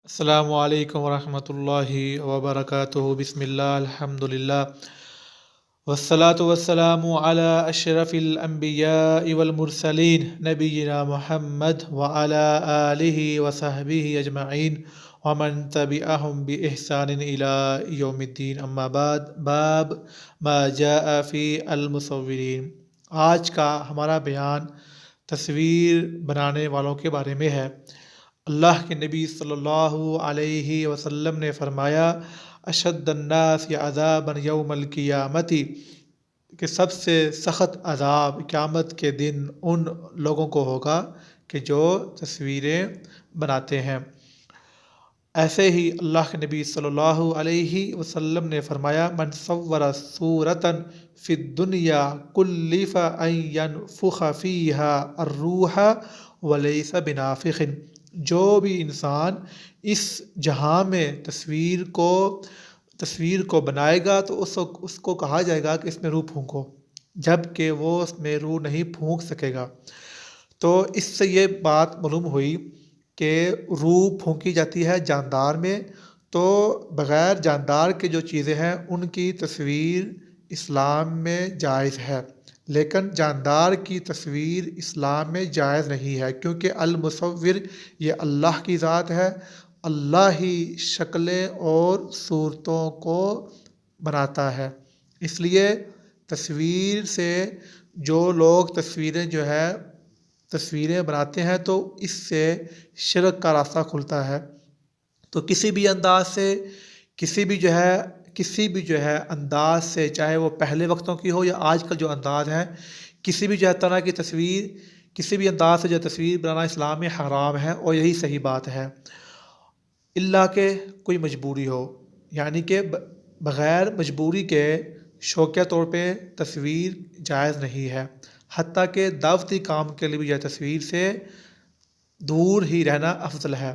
السلام علیکم ورحمۃ اللہ وبرکاتہ۔ بسم اللہ الحمد للہ والصلاة والسلام علی اشرف الانبیاء والمرسلین نبینا محمد وعلی آلہ وصحبہ اجمعین ومن تبعہم بإحسان الی یوم الدین، اما بعد، باب ما جاء فی المصورین۔ آج کا ہمارا بیان تصویر بنانے والوں کے بارے میں ہے۔ اللہ کے نبی صلی اللہ علیہ وسلم نے فرمایا، اشد الناس عذابا یوم القیامت، کہ سب سے سخت عذاب قیامت کے دن ان لوگوں کو ہوگا کہ جو تصویریں بناتے ہیں۔ ایسے ہی اللہ کے نبی صلی اللہ علیہ وسلم نے فرمایا، من صور صورتا فی الدنیا کلف ان ینفخ فیہا الروح ولیس بنافخ۔ جو بھی انسان اس جہاں میں تصویر کو بنائے گا تو اس کو کہا جائے گا کہ اس میں روح پھونکو، جب کہ وہ اس میں روح نہیں پھونک سکے گا۔ تو اس سے یہ بات معلوم ہوئی کہ روح پھونکی جاتی ہے جاندار میں، تو بغیر جاندار کے جو چیزیں ہیں ان کی تصویر اسلام میں جائز ہے، لیکن جاندار کی تصویر اسلام میں جائز نہیں ہے، کیونکہ المصور یہ اللہ کی ذات ہے، اللہ ہی شکلیں اور صورتوں کو بناتا ہے۔ اس لیے تصویر سے جو لوگ تصویریں بناتے ہیں تو اس سے شرک کا راستہ کھلتا ہے۔ تو کسی بھی انداز سے کسی بھی انداز سے، چاہے وہ پہلے وقتوں کی ہو یا آج کل جو انداز ہے، کسی بھی طرح کی تصویر، کسی بھی انداز سے جو تصویر بنانا اسلام میں حرام ہے، اور یہی صحیح بات ہے، الا کہ کوئی مجبوری ہو، یعنی کہ بغیر مجبوری کے شوقیہ طور پہ تصویر جائز نہیں ہے، حتیٰ کہ دعوتی کام کے لیے بھی یہ تصویر سے دور ہی رہنا افضل ہے۔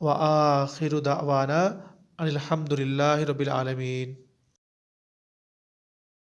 وآخر دعوانا ان الحمد للہ رب العالمین۔